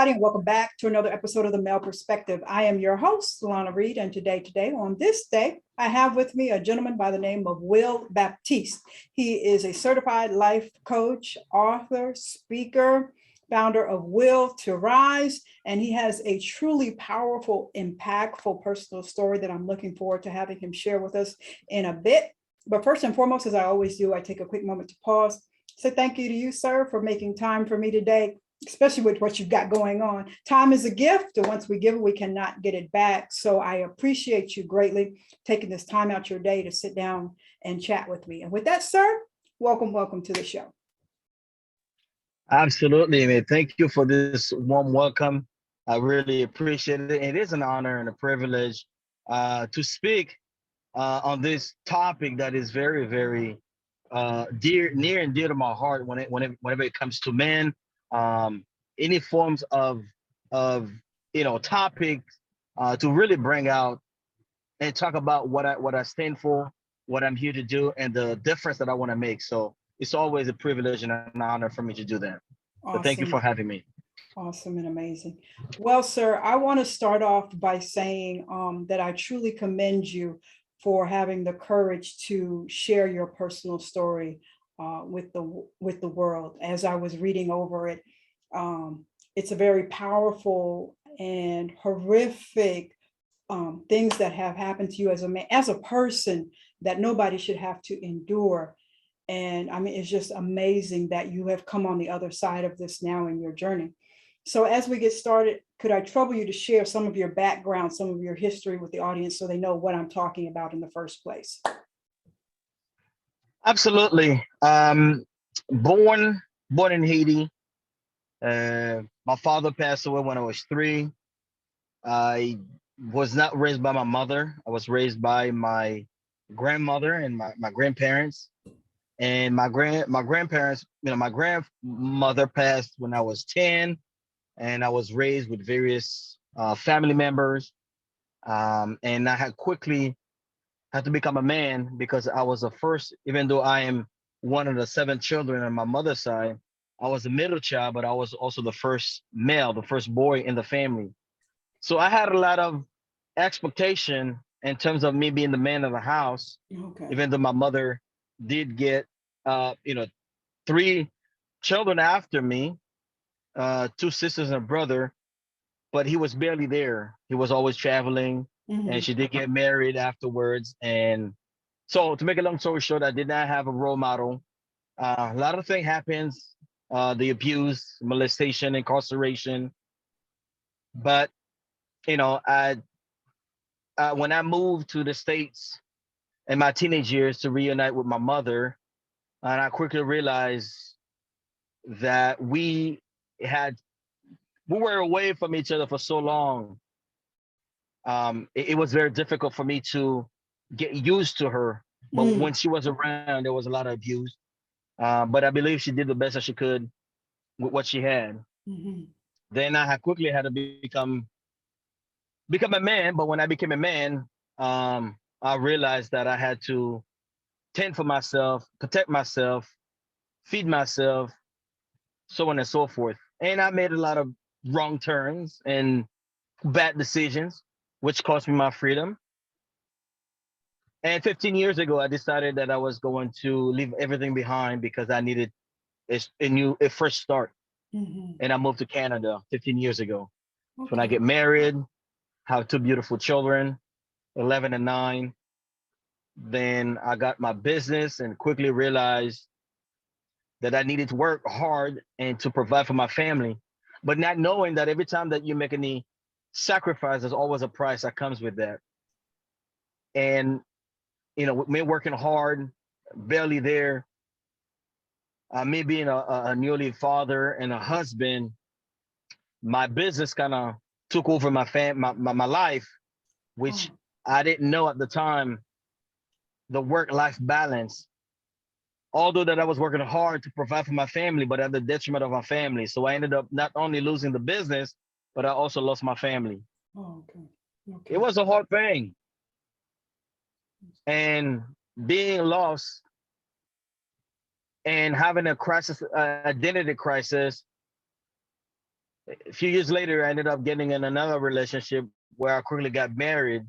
everybody, and welcome back to another episode of The Male Perspective. I am your host, Lana Reid, and today, on this day, I have with me a gentleman by the name of Will Baptiste. He is a certified life coach, author, speaker, founder of Will to Rise, and he has a truly powerful, impactful personal story that I'm looking forward to having him share with us in a bit. But first and foremost, as I always do, I take a quick moment to pause. So thank you to you, sir, for making time for me today, especially with what you've got going on. Time is a gift, and once we give it, we cannot get it back. So I appreciate you greatly taking this time out your day to sit down and chat with me. And with that, sir, welcome to the show. Absolutely, man. Thank you for this warm welcome. I really appreciate it. It is an honor and a privilege to speak on this topic that is very, very near and dear to my heart whenever it comes to men. Any forms of topics to really bring out and talk about what I stand for, what I'm here to do, and the difference that I want to make. So it's always a privilege and an honor for me to do that. So thank you for Awesome. having me. Awesome and amazing. Well, sir, I want to start off by saying that I truly commend you for having the courage to share your personal story with the world. As I was reading over it, it's a very powerful and horrific things that have happened to you as a man, as a person, that nobody should have to endure. And I mean, it's just amazing that you have come on the other side of this now in your journey. So as we get started, could I trouble you to share some of your background, some of your history with the audience so they know what I'm talking about in the first place? Absolutely. Born in Haiti. My father passed away when I was 3. I was not raised by my mother. I was raised by my grandmother and my grandparents. And my grandparents, my grandmother passed when I was 10, and I was raised with various family members. And I had to become a man because I was the first, even though I am one of the 7 children on my mother's side, I was the middle child, but I was also the first male, the first boy in the family. So I had a lot of expectation in terms of me being the man of the house, Okay. even though my mother did get, 3 children after me, 2 sisters and a brother, but he was barely there. He was always traveling, and she did get married afterwards. And so, to make a long story short, I did not have a role model. A lot of things happens, the abuse, molestation, incarceration. But I when I moved to the States in my teenage years to reunite with my mother, and I quickly realized that had we were away from each other for so long. It was very difficult for me to get used to her. But when she was around, there was a lot of abuse. But I believe she did the best that she could with what she had. Then I had quickly had to become a man. But when I became a man, I realized that I had to tend for myself, protect myself, feed myself, so on and so forth. And I made a lot of wrong turns and bad decisions, which cost me my freedom. And 15 years ago, I decided that I was going to leave everything behind because I needed a fresh start. And I moved to Canada 15 years ago. So when I get married, have 2 beautiful children, 11 and 9. Then I got my business and quickly realized that I needed to work hard and to provide for my family, but not knowing that every time that you make any sacrifice, there's always a price that comes with that. And with me working hard, barely there, me being a newly father and a husband, my business kind of took over my life, which I didn't know at the time, the work-life balance. Although that I was working hard to provide for my family, but at the detriment of my family. So I ended up not only losing the business, but I also lost my family. It was a hard thing. And being lost and having a crisis, identity crisis, A few years later, I ended up getting in another relationship where I quickly got married.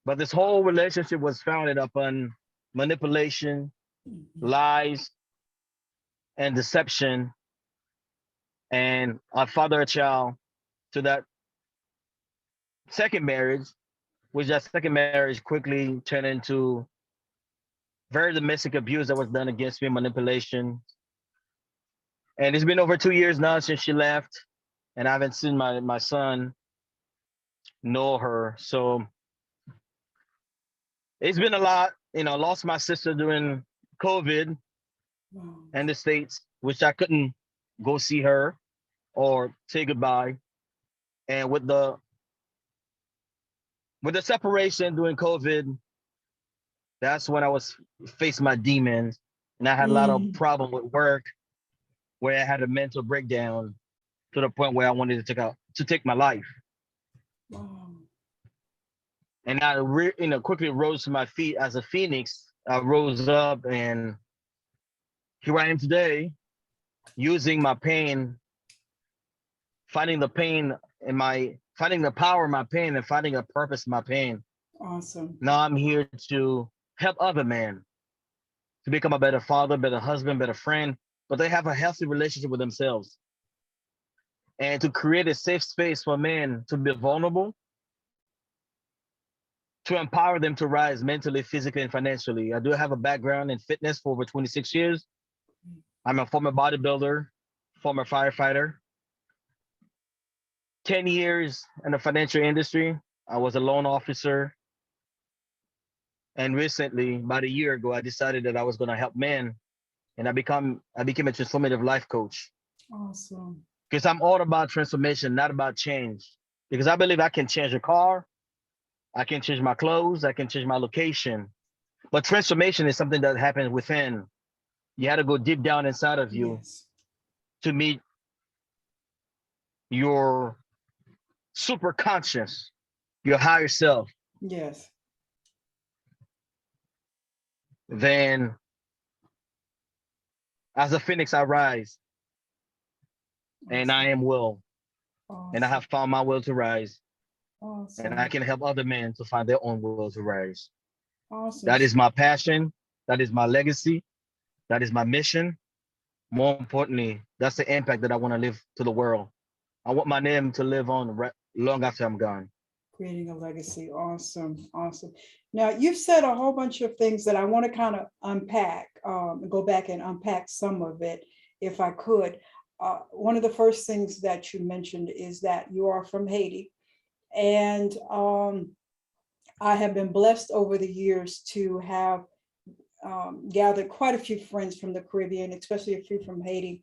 But this whole relationship was founded upon manipulation, Mhm. lies, and deception. And I fathered a child to that second marriage, which that second marriage quickly turned into very domestic abuse that was done against me, manipulation. And it's been over 2 years now since she left, and I haven't seen my son nor her. So it's been a lot. I lost my sister during COVID Wow. in the States, which I couldn't go see her or say goodbye. And with the separation during COVID, that's when I was facing my demons. And I had a lot of Mm. problem with work where I had a mental breakdown to the point where I wanted to take my life. Wow. And I quickly rose to my feet as a phoenix. I rose up, and here I am today, using my pain, finding the pain finding the power in my pain, and finding a purpose in my pain. Awesome. Now I'm here to help other men to become a better father, better husband, better friend, but they have a healthy relationship with themselves, and to create a safe space for men to be vulnerable, to empower them to rise mentally, physically, and financially. I do have a background in fitness for over 26 years. I'm a former bodybuilder, former firefighter, 10 years in the financial industry. I was a loan officer. And recently, about a year ago, I decided that I was going to help men, and I became a transformative life coach, Awesome. because I'm all about transformation, not about change. Because I believe I can change a car, I can change my clothes, I can change my location. But transformation is something that happens within. You had to go deep down inside of you Yes. to meet your super conscious, your higher self. Yes. Then, as a phoenix, I rise, and I Awesome. am Will, and I Awesome. have found my will to rise, and I Awesome. can help other men to find their own will to rise. Awesome. That is my passion. That is my legacy. That is my mission. More importantly, that's the impact that I want to leave to the world. I want my name to live on long after I'm gone. Creating a legacy. Awesome. Awesome. Now, you've said a whole bunch of things that I want to kind of unpack, go back and unpack some of it if I could. One of the first things that you mentioned is that you are from Haiti. And I have been blessed over the years to have gathered quite a few friends from the Caribbean, especially a few from Haiti.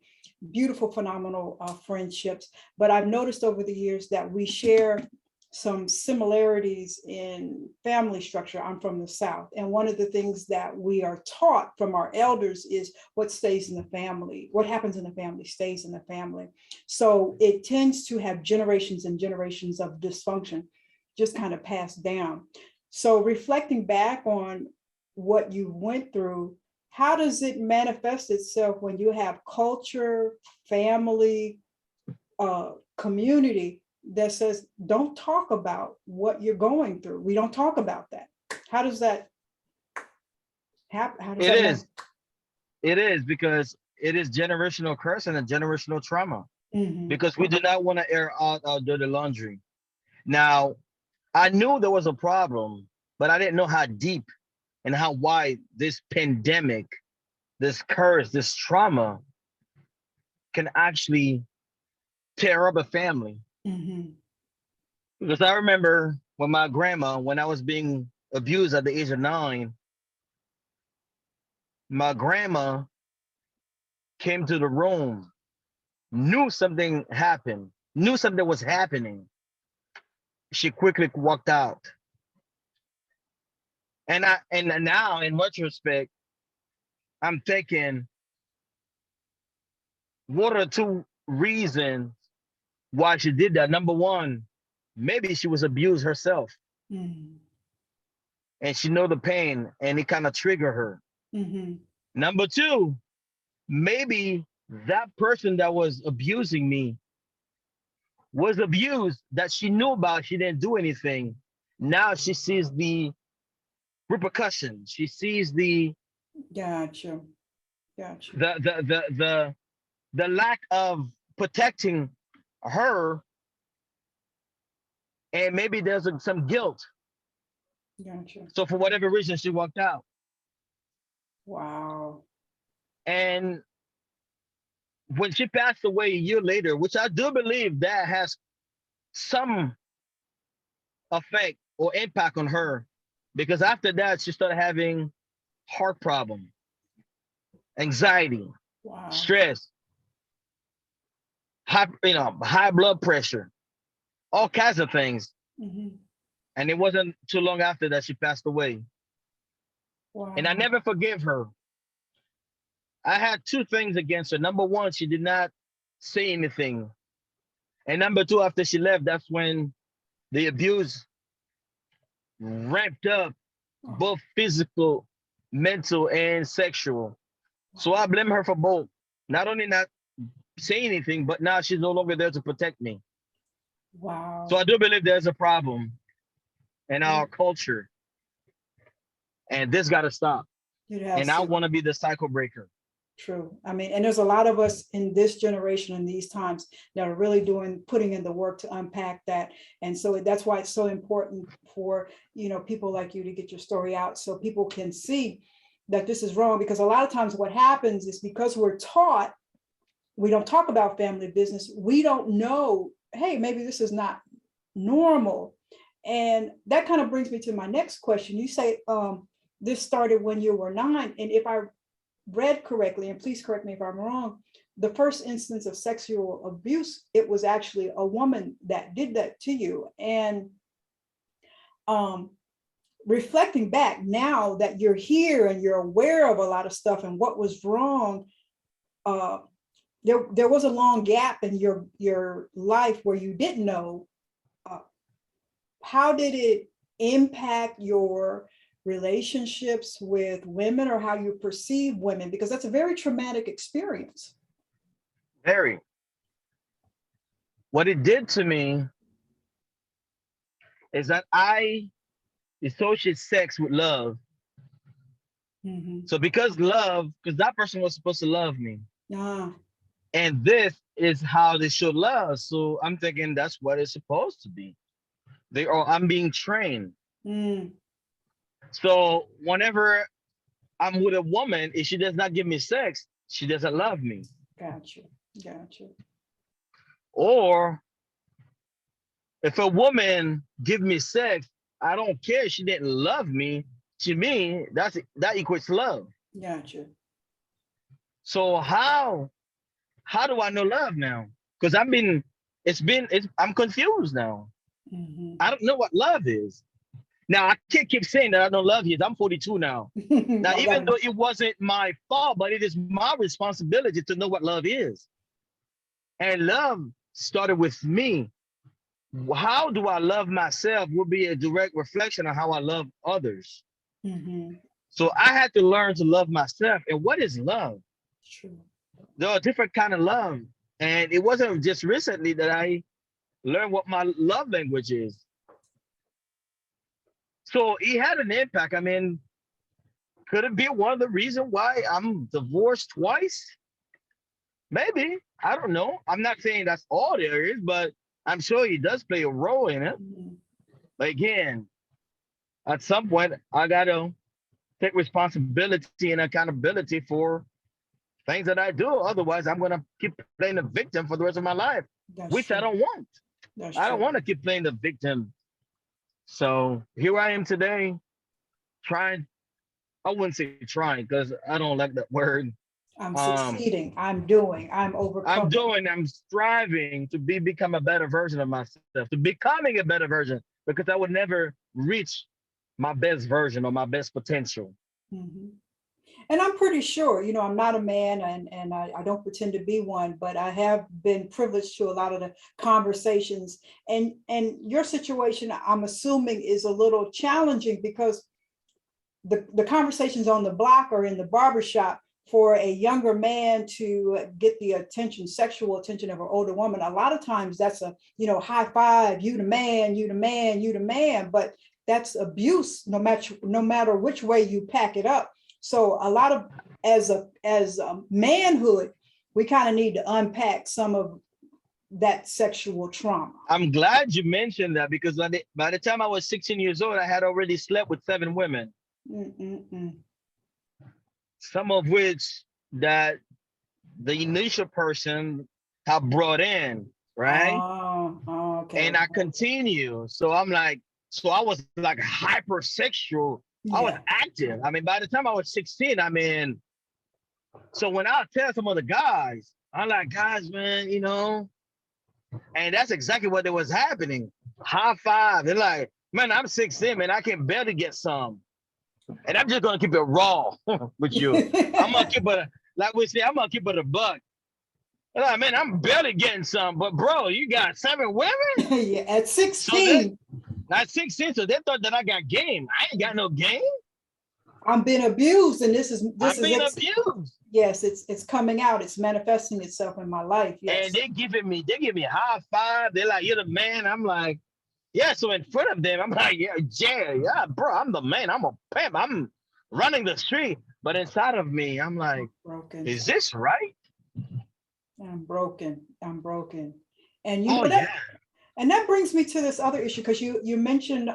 Beautiful, phenomenal friendships. But I've noticed over the years that we share some similarities in family structure. I'm from the South. And one of the things that we are taught from our elders is what stays in the family, what happens in the family stays in the family. So it tends to have generations and generations of dysfunction just kind of passed down. So reflecting back on what you went through, how does it manifest itself when you have culture, family, community that says, don't talk about what you're going through? We don't talk about that. How does that happen? How does It that man? is. It is, because it is generational curse and a generational trauma, Mm-hmm. because we do not want to air out our dirty laundry. Now, I knew there was a problem, but I didn't know how deep and how wide this pandemic, this curse, this trauma can actually tear up a family. Mm-hmm. Because I remember when my grandma, when I was being abused at the age of 9, my grandma came to the room, knew something happened, knew something was happening. She quickly walked out. And now in retrospect, I'm thinking, what are two reasons why she did that? Number one, maybe she was abused herself, Mm-hmm. and she know the pain, and it kind of triggered her. Mm-hmm. Number two, maybe that person that was abusing me was abused that she knew about. She didn't do anything. Now she sees the repercussions. She sees Gotcha. Gotcha. The lack of protecting her, and maybe there's some guilt. Gotcha. So for whatever reason, she walked out. Wow. And when she passed away a year later, which I do believe that has some effect or impact on her, because after that she started having heart problem, anxiety, Wow. stress, high blood pressure, all kinds of things. Mm-hmm. And it wasn't too long after that she passed away. Wow. And I never forgive her. I had two things against her. Number one, she did not say anything. And number two, after she left, that's when the abuse ramped up, both physical, mental, and sexual. So I blame her for both. Not only not saying anything, but now she's no longer there to protect me. Wow. So I do believe there's a problem in our culture. And this got to stop. And I want to be the cycle breaker. True. I mean, and there's a lot of us in this generation in these times that are really putting in the work to unpack that. And so that's why it's so important for, people like you to get your story out so people can see that this is wrong. Because a lot of times what happens is because we're taught, we don't talk about family business. We don't know, hey, maybe this is not normal. And that kind of brings me to my next question. You say this started when you were 9. And if I read correctly, and please correct me if I'm wrong, the first instance of sexual abuse, it was actually a woman that did that to you. And reflecting back now that you're here and you're aware of a lot of stuff and what was wrong, there was a long gap in your life where you didn't know. How did it impact your relationships with women or how you perceive women? Because that's a very traumatic experience. Very. What it did to me is that I associate sex with love. Mm-hmm. So because that person was supposed to love me. And this is how they show love. So I'm thinking that's what it's supposed to be. I'm being trained. So whenever I'm with a woman, if she does not give me sex, she doesn't love me. Gotcha. Or if a woman give me sex, I don't care if she didn't love me. To me, that equates love. Gotcha. So how do I know love now? Because I'm confused now. Mm-hmm. I don't know what love is. Now, I can't keep saying that I don't love you. I'm 42 now. Now, even though it wasn't my fault, but it is my responsibility to know what love is. And love started with me. How do I love myself will be a direct reflection of how I love others. Mm-hmm. So I had to learn to love myself. And what is love? True. There are different kinds of love. And it wasn't just recently that I learned what my love language is. So it had an impact. I mean, could it be one of the reasons why I'm divorced twice? Maybe. I don't know. I'm not saying that's all there is, but I'm sure it does play a role in it. Mm-hmm. But again, at some point, I got to take responsibility and accountability for things that I do. Otherwise, I'm going to keep playing the victim for the rest of my life, which I don't want. I don't want to keep playing the victim. So here I am today, trying. I wouldn't say trying because I don't like that word. I'm succeeding. I'm doing. I'm overcoming. I'm striving to become a better version of myself, to becoming a better version, because I would never reach my best version or my best potential. Mm-hmm. And I'm pretty sure, I'm not a man and I don't pretend to be one, but I have been privileged to a lot of the conversations. And your situation, I'm assuming, is a little challenging because the conversations on the block or in the barbershop, for a younger man to get the attention, sexual attention of an older woman, a lot of times that's a, high five, you the man, you the man, you the man, but that's abuse no matter which way you pack it up. So a lot of, as a manhood, we kind of need to unpack some of that sexual trauma. I'm glad you mentioned that, because by the time I was 16 years old, I had already slept with 7 women. Some of which that the initial person have brought in, right? Okay. And I continue. So I'm like, so I was like hypersexual. Yeah. I was active. I mean, by the time I was 16, I mean, so when I tell some of the guys, I'm like, guys, man, and that's exactly what was happening. High five. They're like, man, I'm 16, man, I can barely get some. And I'm just gonna keep it raw with you. I'm gonna keep it, like we say, I'm gonna keep it a buck. Like, man, I'm barely getting some, but bro, you got 7 women? Yeah, at 16. So at 16, so they thought that I got game. I ain't got no game. I'm being abused, and this is being abused. Yes, it's coming out. It's manifesting itself in my life. Yes. And they give me high five. They're like, you're the man. I'm like, yeah. So in front of them, I'm like, yeah, bro, I'm the man. I'm a pimp. I'm running the street. But inside of me, I'm like, broken. Is this right? I'm broken. And and that brings me to this other issue, because you mentioned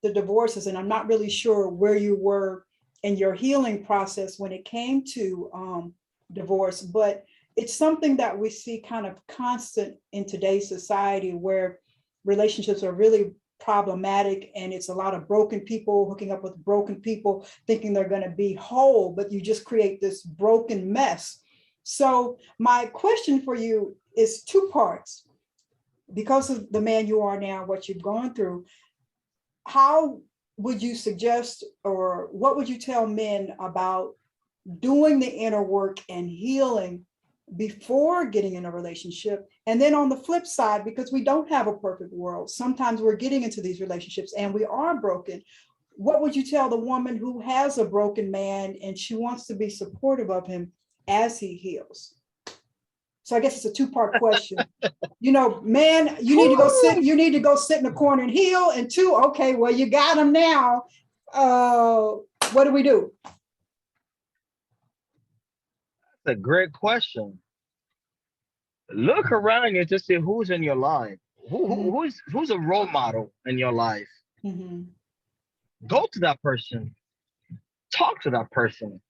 the divorces, and I'm not really sure where you were in your healing process when it came to divorce, but it's something that we see kind of constant in today's society, where relationships are really problematic, and it's a lot of broken people hooking up with broken people, thinking they're going to be whole, but you just create this broken mess. So my question for you is 2 parts. Because of the man you are now, what you've gone through, how would you suggest, or what would you tell men about doing the inner work and healing before getting in a relationship? And then on the flip side, because we don't have a perfect world, sometimes we're getting into these relationships and we are broken. What would you tell the woman who has a broken man and she wants to be supportive of him as he heals? So I guess it's a 2-part question. Man, you need to go sit in the corner and heal. And 2, okay, well, you got him now. What do we do? That's a great question. Look around you to see who's in your life. Who's a role model in your life? Mm-hmm. Go to that person. Talk to that person.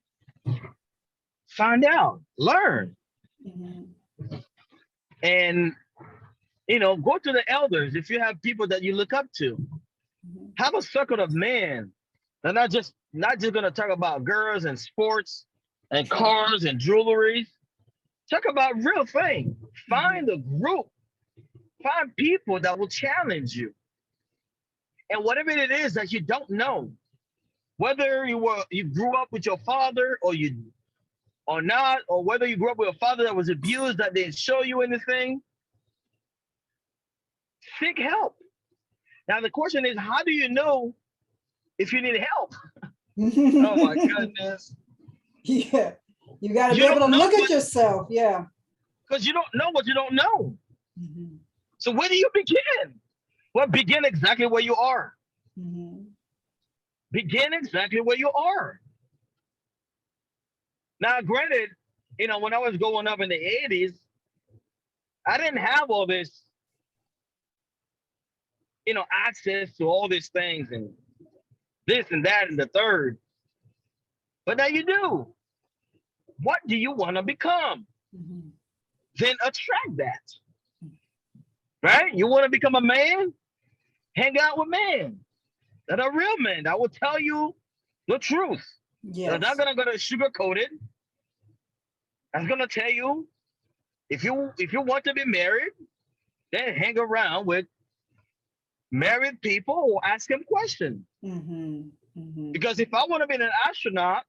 Find out. Learn. Mm-hmm. And go to the elders if you have people that you look up to. Mm-hmm. Have a circle of men. They're not just gonna talk about girls and sports and cars and jewelry. Talk about real things. Find a group. Find people that will challenge you. And whatever it is that you don't know, whether you grew up with your father or not, or whether you grew up with a father that was abused, that didn't show you anything, seek help. Now the question is, how do you know if you need help? Oh my goodness. Yeah. You got to be able to look at yourself. Yeah. Because you don't know what you don't know. Mm-hmm. So where do you begin? Well, begin exactly where you are. Mm-hmm. Begin exactly where you are. Now, granted, when I was growing up in the 80s, I didn't have all this, access to all these things and this and that and the third. But now you do. What do you want to become? Mm-hmm. Then attract that. Right? You want to become a man? Hang out with men that are real men that will tell you the truth. Yes. They're not going to sugarcoat it. I'm going to tell you, if you want to be married, then hang around with married people or ask them questions. Mm-hmm. Mm-hmm. Because if I want to be an astronaut,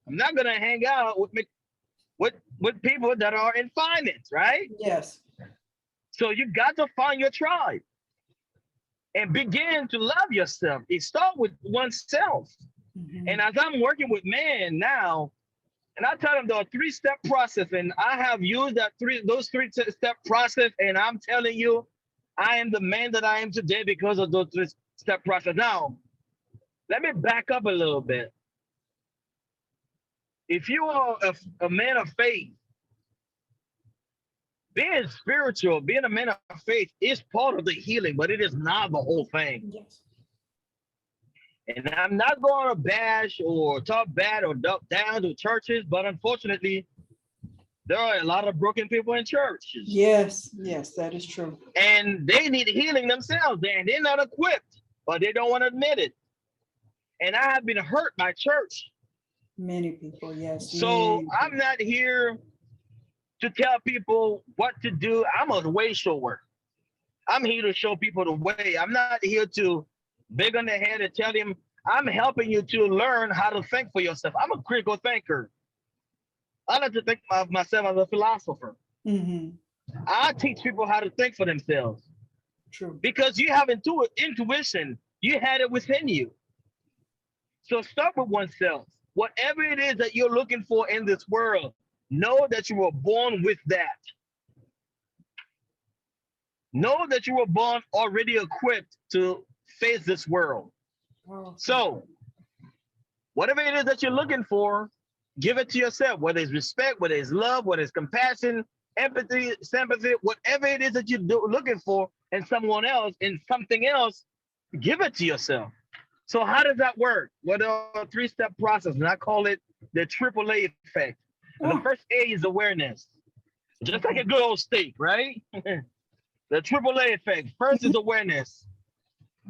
I'm not going to hang out with people that are in finance, right? Yes. So you got to find your tribe and begin to love yourself. It starts with oneself. Mm-hmm. And as I'm working with men now, And I tell them the 3-step process, and I have used those 3-step process, and I'm telling you, I am the man that I am today because of those 3-step process. Now, let me back up a little bit. If you are a man of faith, being spiritual, being a man of faith is part of the healing, but it is not the whole thing. Yes. And I'm not going to bash or talk bad or down to churches, but unfortunately, there are a lot of broken people in churches. Yes, yes, that is true. And they need healing themselves, and they're not equipped, but they don't want to admit it. And I have been hurt by church. Many people, yes. So I'm not here to tell people what to do. I'm a way shower. I'm here to show people the way. I'm not here to big on the head and tell them. I'm helping you to learn how to think for yourself. I'm a critical thinker. I like to think of myself as a philosopher. Mm-hmm. I teach people how to think for themselves. True. Because you have intuition. You had it within you. So start with oneself. Whatever it is that you're looking for in this world, know that you were born with that. Know that you were born already equipped to face this world. Oh. So whatever it is that you're looking for, give it to yourself, whether it's respect, whether it's love, whether it's compassion, empathy, sympathy, whatever it is that you're looking for in someone else, in something else, give it to yourself. So how does that work? Well, a 3-step process, and I call it the AAA effect. And the first A is awareness. Just like a good old steak, right? The AAA effect. First is awareness.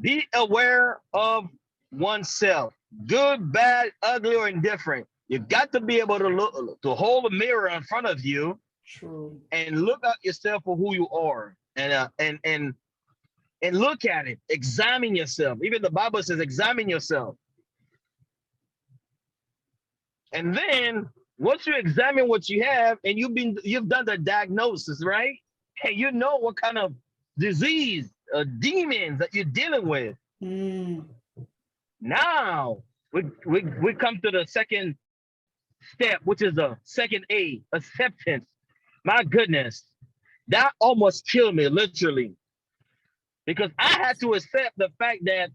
Be aware of oneself, good, bad, ugly, or indifferent. You've got to be able to look, to hold a mirror in front of you. True. And look at yourself for who you are, and look at it. Examine yourself. Even the Bible says, examine yourself. And then once you examine what you have, and you've done the diagnosis, right? And you know what kind of disease, demons that you're dealing with. Now we come to the second step, which is the second A, acceptance. My goodness, that almost killed me, literally, because I had to accept the fact that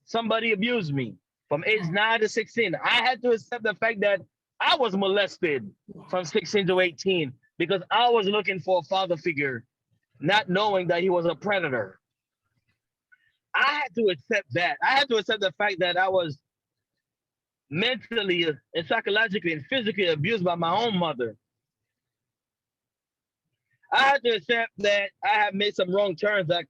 somebody abused me from age 9 to 16. I had to accept the fact that I was molested from 16 to 18 because I was looking for a father figure, not knowing that he was a predator. I had to accept that. I had to accept the fact that I was mentally and psychologically and physically abused by my own mother. I had to accept that I had made some wrong turns that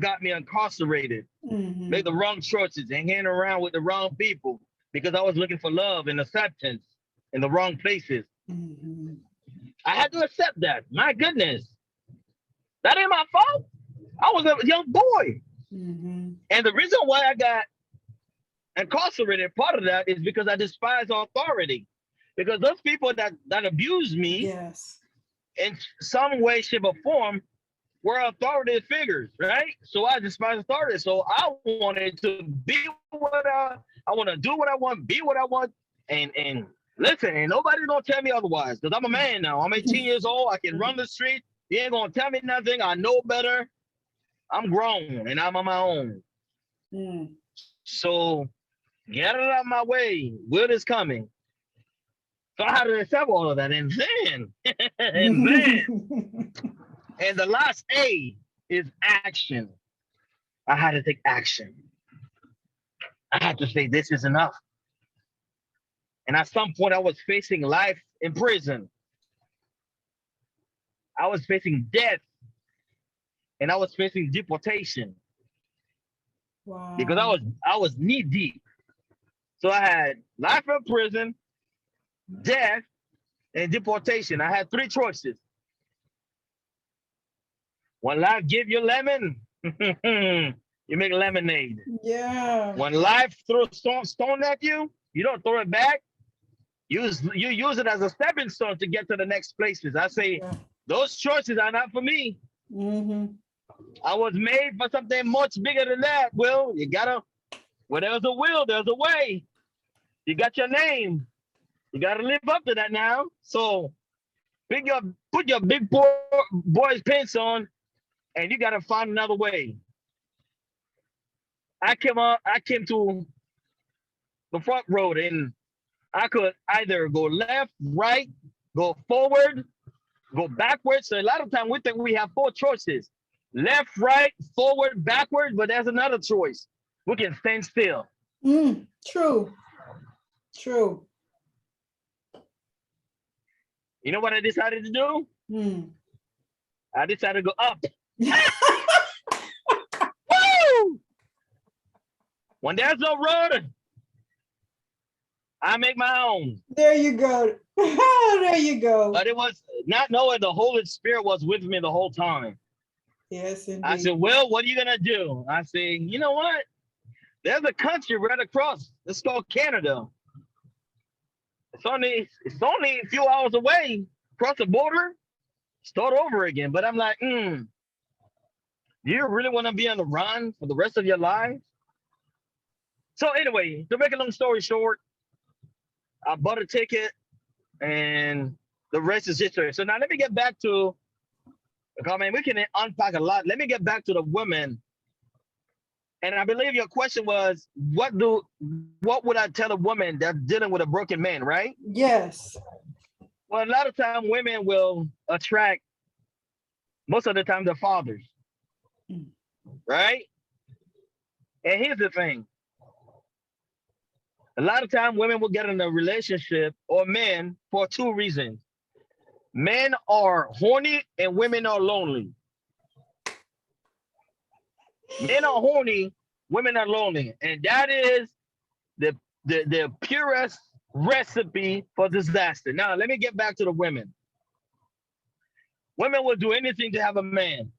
got me incarcerated, made the wrong choices and hanging around with the wrong people because I was looking for love and acceptance in the wrong places. I had to accept that. My goodness, that ain't my fault. I was a young boy. And the reason why I got incarcerated, part of that is because I despise authority. Because those people that abused me, yes, in some way, shape, or form were authoritative figures, right? So I despise authority. So I wanted to be what I want to do what I want, be what I want, and listen, and nobody's gonna tell me otherwise, because I'm a man now. I'm 18 years old. I can run the street. You ain't gonna tell me nothing. I know better. I'm grown and I'm on my own. So get it out of my way. Will is coming. So I had to accept all of that. And then, and the last A is action. I had to take action. I had to say, this is enough. And at some point, I was facing life in prison. I was facing death. And I was facing deportation. Wow. Because I was knee deep. So I had life in prison, death, and deportation. I had 3 choices. When life give you lemon, you make lemonade. Yeah. When life throws stone at you, you don't throw it back. You use it as a stepping stone to get to the next places. I say, those choices are not for me. I was made for something much bigger than that. Will, you gotta, where there's a will, there's a way. You got your name. You got to live up to that now. So put your big boy's pants on, and you got to find another way. I came to the front road, and I could either go left, right, go forward, go backwards. So a lot of time we think we have 4 choices: left, right, forward, backward. But there's another choice. We can stand still. True. You know what I decided to do? I decided to go up. Woo! When there's no road, I make my own. There you go. There you go. But it was not knowing the Holy Spirit was with me the whole time. Yes, indeed. I said, Will, what are you going to do? I said, you know what? There's a country right across. It's called Canada. It's only a few hours away. Cross the border, start over again. But I'm like, do you really want to be on the run for the rest of your life? So anyway, to make a long story short, I bought a ticket, and the rest is history. So now let me get back to, I mean, we can unpack a lot. Let me get back to the women. And I believe your question was, what would I tell a woman that's dealing with a broken man, right? Yes. Well, a lot of time women will attract, most of the time, their fathers, right? And here's the thing. A lot of time women will get in a relationship, or men, for 2 reasons. Men are horny and women are lonely. Men are horny, women are lonely. And that is the purest recipe for disaster. Now, let me get back to the women. Women will do anything to have a man.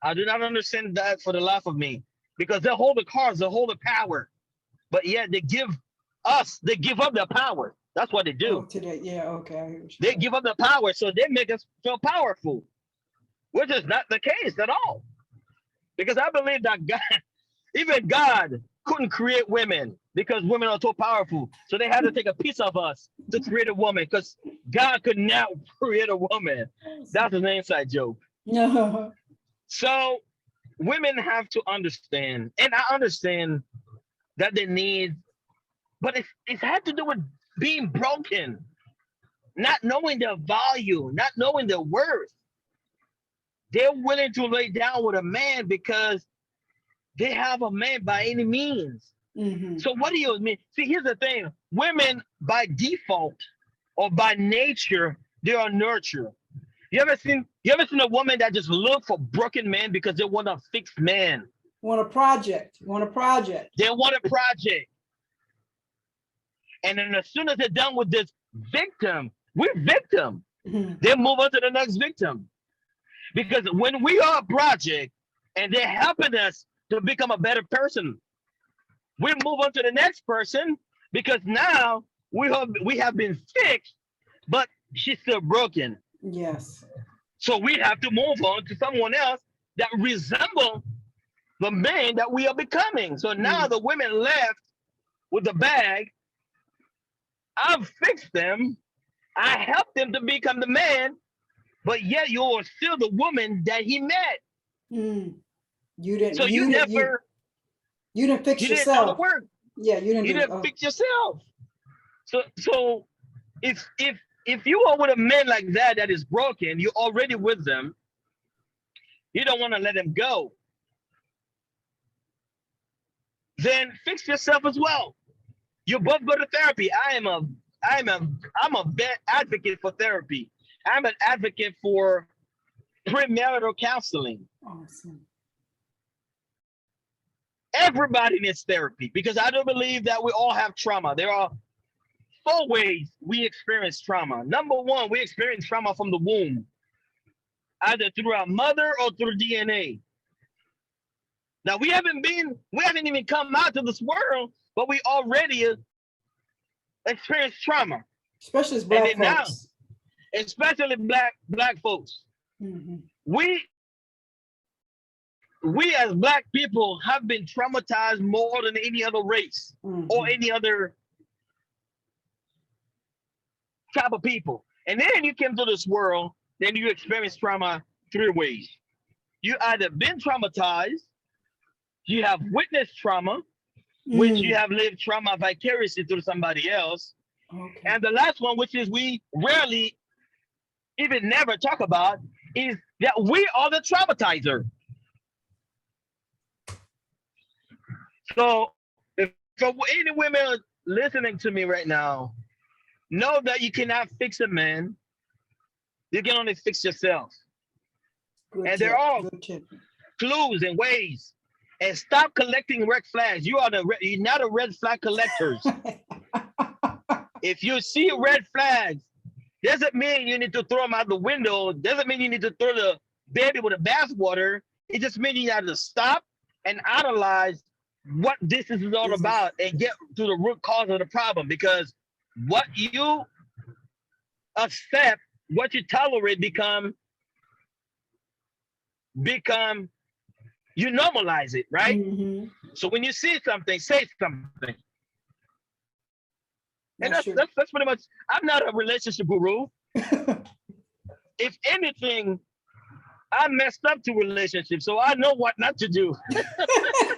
I do not understand that for the life of me, because they hold the cards, they hold the power, but yet they give up their power. That's what they do. Oh, today, yeah, okay. They give up the power, so they make us feel powerful, which is not the case at all. Because I believe that even God couldn't create women because women are so powerful. So they had to take a piece of us to create a woman, because God could not create a woman. That's an inside joke. No. So women have to understand, and I understand that they need, but it had to do with being broken, not knowing their value, not knowing their worth. They're willing to lay down with a man because they have a man by any means. So what do you mean? See, here's the thing. Women by default or by nature, they are nurture. You ever seen a woman that just look for broken men because they want a fixed man? Want a project. They want a project. And then as soon as they're done with this victim, we're victim. They move on to the next victim. Because when we are a project and they're helping us to become a better person, we move on to the next person, because now we have been fixed, but she's still broken. Yes. So we have to move on to someone else that resembles the man that we are becoming. So now the women left with the bag. I've fixed them. I helped them to become the man, but yet you're still the woman that he met. You didn't. So you didn't fix yourself. You didn't know the work. Yeah, you didn't fix yourself. So if you are with a man like that is broken, you're already with them. You don't want to let him go. Then fix yourself as well. You both go to therapy. I'm a advocate for therapy. I'm an advocate for premarital counseling. Awesome. Everybody needs therapy, because I do believe that we all have trauma. There are 4 ways we experience trauma. Number 1, we experience trauma from the womb, either through our mother or through DNA. Now we haven't even come out to this world, but we already experience trauma. Especially as Black folks. Now, especially black folks. We as Black people have been traumatized more than any other race or any other type of people. And then you came to this world, then you experience trauma three ways. You either been traumatized, you have witnessed trauma, which you have lived trauma vicariously through somebody else. Okay. And the last one, which is we rarely even never talk about, is that we are the traumatizer. So if any women listening to me right now, know that you cannot fix a man. You can only fix yourself. Good and there are clues and ways. And stop collecting red flags. You're not a red flag collectors. If you see red flags, doesn't mean you need to throw them out the window. Doesn't mean you need to throw the baby with the bathwater. It just means you have to stop and analyze what this is all about and get to the root cause of the problem. Because what you accept, what you tolerate become you normalize it, right? Mm-hmm. So when you see something, say something. And that's pretty much, I'm not a relationship guru. If anything, I messed up to relationships, so I know what not to do.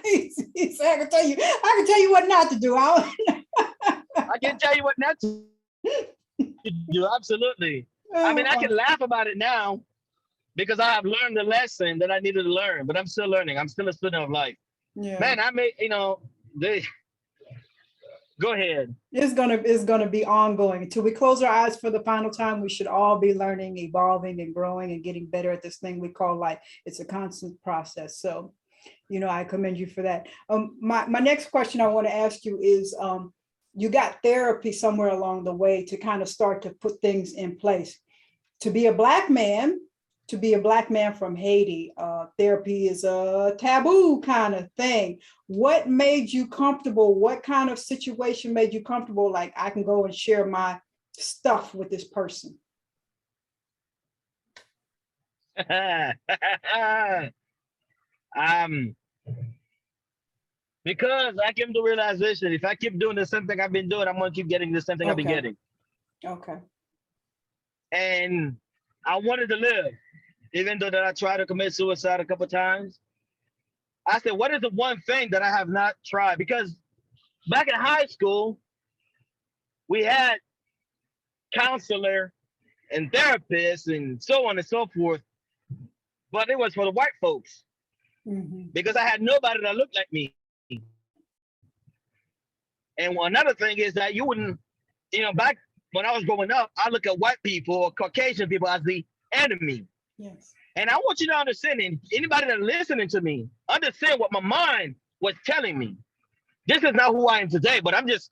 He said, I can tell you what not to do. I can tell you what not to do, absolutely. I mean, I can laugh about it now because I have learned the lesson that I needed to learn, but I'm still learning. I'm still a student of life. Yeah. Man, I made, go ahead. It's gonna be ongoing until we close our eyes for the final time. We should all be learning, evolving, and growing, and getting better at this thing we call life. It's a constant process. So, I commend you for that. My next question I want to ask you is, you got therapy somewhere along the way to kind of start to put things in place. To be a Black man from Haiti, therapy is a taboo kind of thing. What made you comfortable? What kind of situation made you comfortable? Like, I can go and share my stuff with this person. Because I came to realization, if I keep doing the same thing I've been doing, I'm going to keep getting the same thing I've been getting. Okay. And I wanted to live. Even though that I tried to commit suicide a couple of times, I said, what is the one thing that I have not tried? Because back in high school, we had counselor and therapists and so on and so forth, but it was for the white folks. Mm-hmm. Because I had nobody that looked like me. And another thing is that you wouldn't, back when I was growing up, I look at white people or Caucasian people as the enemy. Yes. And I want you to understand, and anybody that's listening to me, understand what my mind was telling me. This is not who I am today, but I'm just,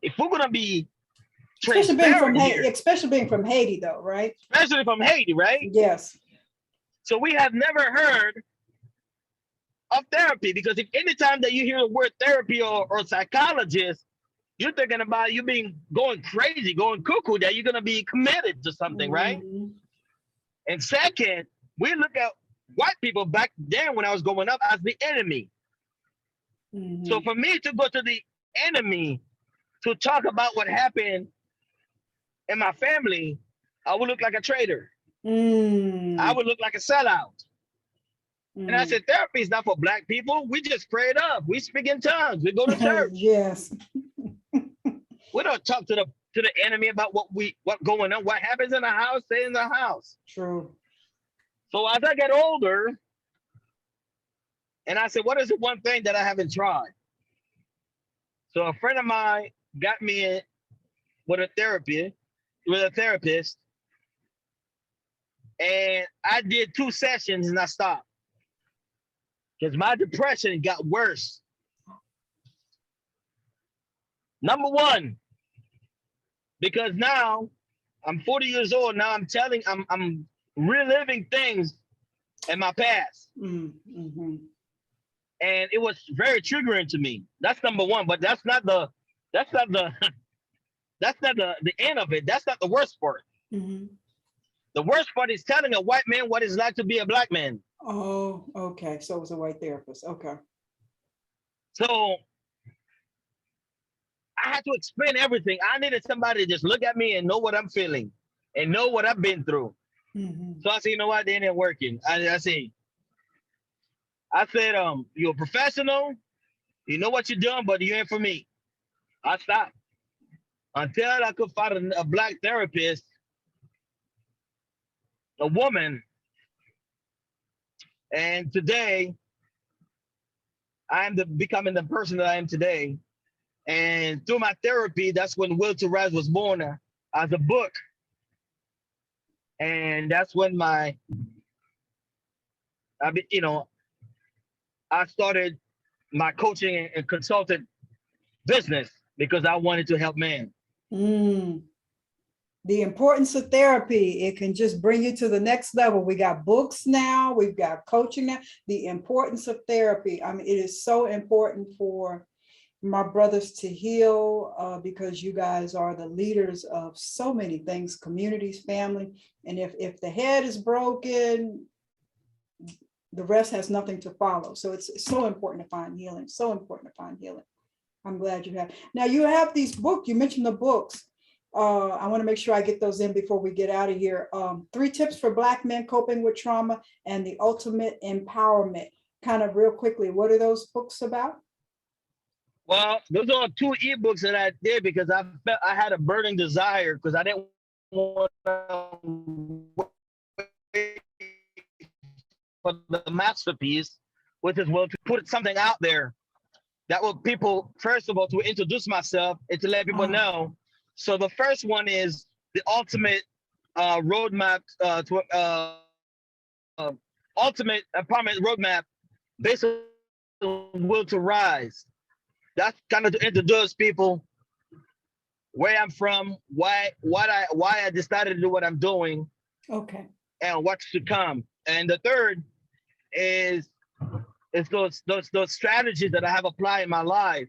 if we're going to be especially being from Haiti, though, right? Especially from Haiti, right? Yes. So we have never heard of therapy, because if anytime that you hear the word therapy or psychologist, you're thinking about you going crazy, going cuckoo, that you're going to be committed to something, mm-hmm. right? And second, we look at white people back then when I was growing up as the enemy. Mm-hmm. So for me to go to the enemy to talk about what happened in my family, I would look like a traitor. I would look like a sellout. And I said, therapy is not for Black people. We just pray it up. We speak in tongues. We go to church. Yes. We don't talk to the enemy about what going on. What happens in the house, stay in the house. True. So as I get older, and I said, what is the one thing that I haven't tried? So a friend of mine got me in with a therapist. And I did 2 sessions and I stopped. Because my depression got worse. Number one, because now I'm 40 years old. Now I'm reliving things in my past. Mm-hmm. And it was very triggering to me. That's number one, but that's not the end of it. That's not the worst part. Mm-hmm. The worst part is telling a white man what it's like to be a Black man. Oh, okay. So it was a white therapist. Okay. So I had to explain everything. I needed somebody to just look at me and know what I'm feeling and know what I've been through. So I said, you know what? They ain't working. I said, you're a professional. You know what you're doing, but you ain't for me. I stopped until I could find a black therapist, a woman. And today, I'm becoming the person that I am today. And through my therapy, that's when Will to Rise was born as a book. And that's when I started my coaching and consultant business because I wanted to help men. The importance of therapy, it can just bring you to the next level. We got books now, we've got coaching now. The importance of therapy. I mean, it is so important for my brothers to heal because you guys are the leaders of so many things, communities, family. And if the head is broken, the rest has nothing to follow. So it's so important to find healing, so important to find healing. I'm glad you have. Now you have these books, you mentioned the books. I want to make sure I get those in before we get out of here. 3 tips for Black men coping with trauma and the ultimate empowerment. Kind of real quickly, what are those books about? Well, those are 2 ebooks that I did because I had a burning desire because I didn't want to wait for the masterpiece, which is to put something out there that will people, first of all, to introduce myself and to let people know. So the first one is the ultimate roadmap to ultimate empowerment roadmap based on Will to Rise. That's kind of to introduce people where I'm from, why I decided to do what I'm doing, okay, and what's to come. And the third is those strategies that I have applied in my life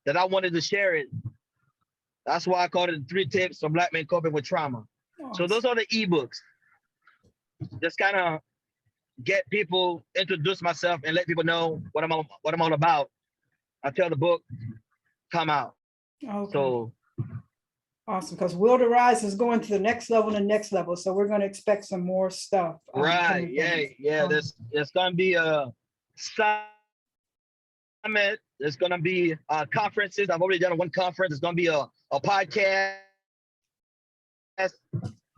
that I wanted to share it. That's why I called it 3 tips for Black men coping with trauma. Awesome. So those are the ebooks. Just kind of get people, introduce myself, and let people know what I'm all about until the book come out. Okay. So awesome, because Will to Rise is going to the next level and the next level. So we're going to expect some more stuff. Right. Yeah. There's going to be a summit. There's going to be conferences. I've already done 1 conference. There's going to be a podcast.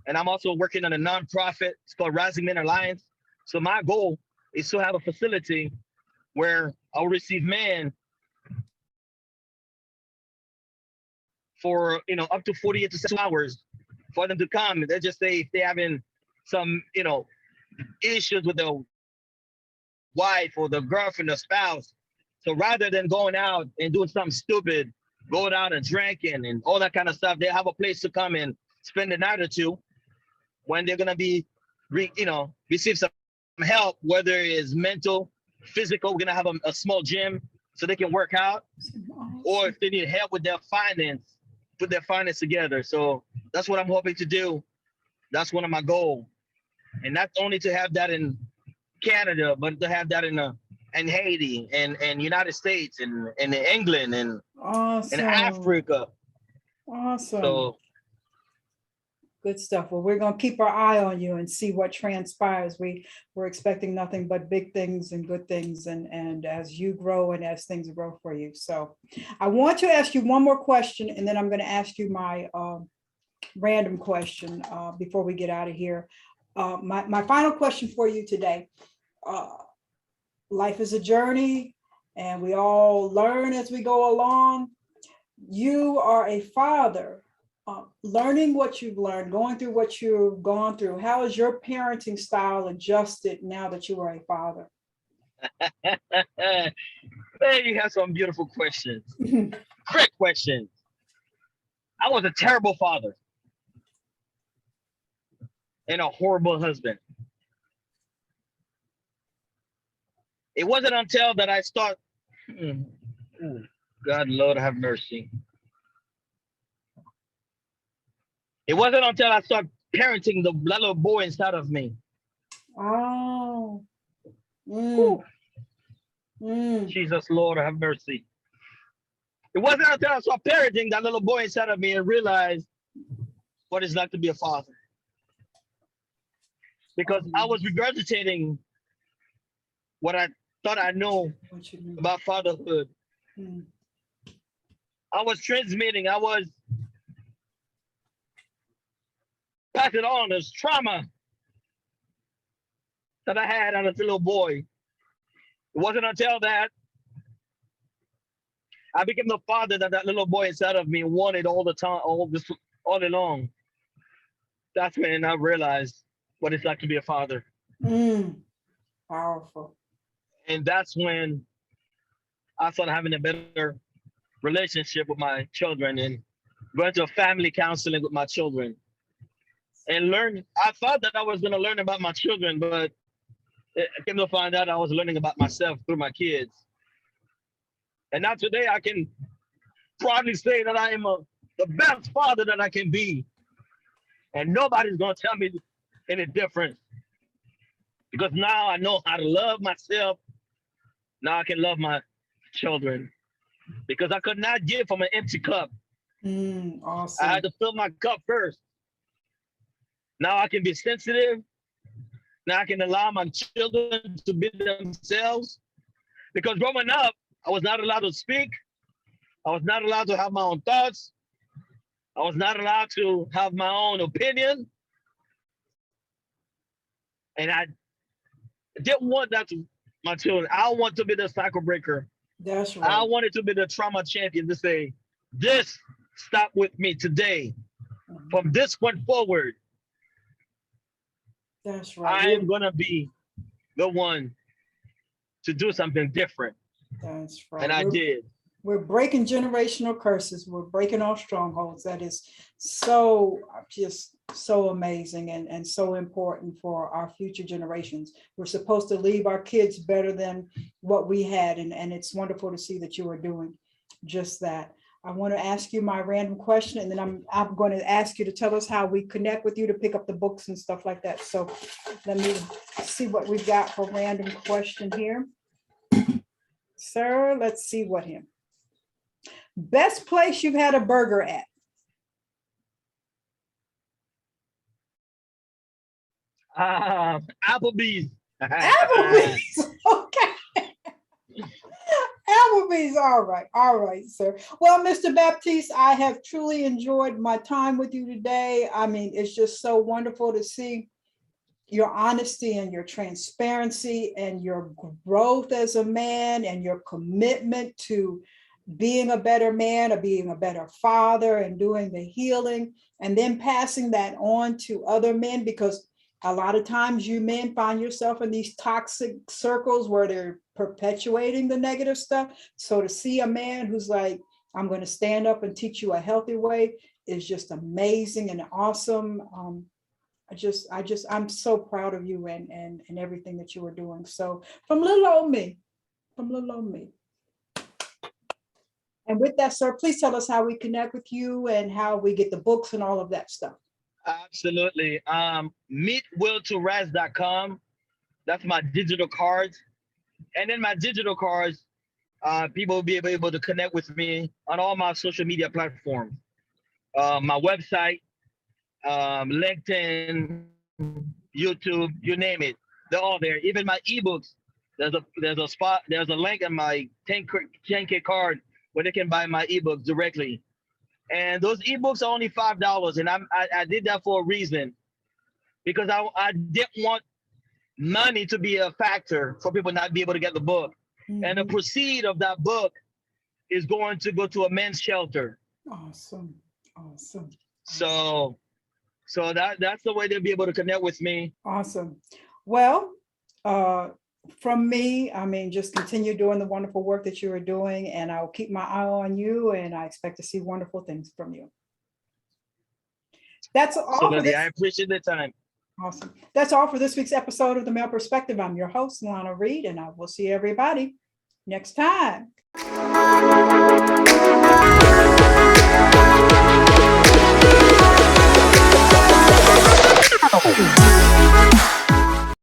And I'm also working on a nonprofit. It's called Rising Men Alliance. So my goal is to have a facility where I'll receive men for up to 48 to 6 hours for them to come. They just say if they're having some issues with their wife or the girlfriend or spouse. So rather than going out and doing something stupid, going out and drinking and all that kind of stuff, they have a place to come and spend a night or 2 when they're gonna be receive some help, whether it's mental, physical. We're gonna have a small gym so they can work out, or if they need help with their finance, put their finance together. So that's what I'm hoping to do. That's one of my goals. And not only to have that in Canada, but to have that in Haiti and United States and in England and awesome. in Africa. Awesome. So good stuff. Well, we're going to keep our eye on you and see what transpires. We're expecting nothing but big things and good things, and as you grow and as things grow for you. So I want to ask you one more question, and then I'm going to ask you my random question before we get out of here. My final question for you today. Life is a journey, and we all learn as we go along. You are a father. Learning what you've learned, going through what you've gone through, how has your parenting style adjusted now that you are a father? Man, you have some beautiful questions. Great questions. I was a terrible father and a horrible husband. It wasn't until that I start, God, Lord have mercy. It wasn't until I started parenting the little boy inside of me. Oh. Jesus, Lord have mercy. It wasn't until I saw parenting that little boy inside of me and realized what it's like to be a father. Because I was regurgitating what I thought I know about fatherhood. I was transmitting, I was passing on this trauma that I had as a little boy. It wasn't until that I became the father that little boy inside of me wanted all the time, all along. That's when I realized what it's like to be a father. Powerful. And that's when I started having a better relationship with my children and going to family counseling with my children. And I thought that I was going to learn about my children, but I came to find out I was learning about myself through my kids. And now today I can proudly say that I am the best father that I can be. And nobody's going to tell me any different. Because now I know how to love myself. Now I can love my children. Because I could not give from an empty cup. Awesome. I had to fill my cup first. Now I can be sensitive. Now I can allow my children to be themselves. Because growing up, I was not allowed to speak. I was not allowed to have my own thoughts. I was not allowed to have my own opinion. And I didn't want that to my children. I want to be the cycle breaker. That's right. I wanted to be the trauma champion to say, this stop with me today. From this point forward, that's right. I am going to be the one to do something different. That's right. And I did. We're breaking generational curses. We're breaking our strongholds. That is so amazing and so important for our future generations. We're supposed to leave our kids better than what we had. And it's wonderful to see that you are doing just that. I want to ask you my random question, and then I'm going to ask you to tell us how we connect with you to pick up the books and stuff like that. So let me see what we've got for random question here. Sir, let's see what him. Best place you've had a burger at? Applebee's. Applebee's. Okay. Applebee's. All right, sir. Well, Mr. Baptiste, I have truly enjoyed my time with you today. I mean, it's just so wonderful to see your honesty and your transparency and your growth as a man and your commitment to being a better man or being a better father and doing the healing and then passing that on to other men, because a lot of times you men find yourself in these toxic circles where they're perpetuating the negative stuff. So to see a man who's like, I'm going to stand up and teach you a healthy way is just amazing and awesome. I'm so proud of you and everything that you are doing. So from little old me. And with that, sir, please tell us how we connect with you and how we get the books and all of that stuff. Absolutely. Meetwilltoraz.com. That's my digital cards. And in my digital cards, people will be able to connect with me on all my social media platforms. My website, LinkedIn, YouTube, you name it. They're all there. Even my ebooks, there's a link in my 10K card where they can buy my ebooks directly. And those ebooks are only $5. And I did that for a reason, because I didn't want money to be a factor for people not be able to get the book. Mm-hmm. And the proceed of that book is going to go to a men's shelter. Awesome. So that's the way they'll be able to connect with me. Awesome. Well, from me, I mean, just continue doing the wonderful work that you are doing, and I'll keep my eye on you, and I expect to see wonderful things from you. That's all. Absolutely. I appreciate the time. Awesome. That's all for this week's episode of The Male Perspective. I'm your host, Lana Reid, and I will see everybody next time.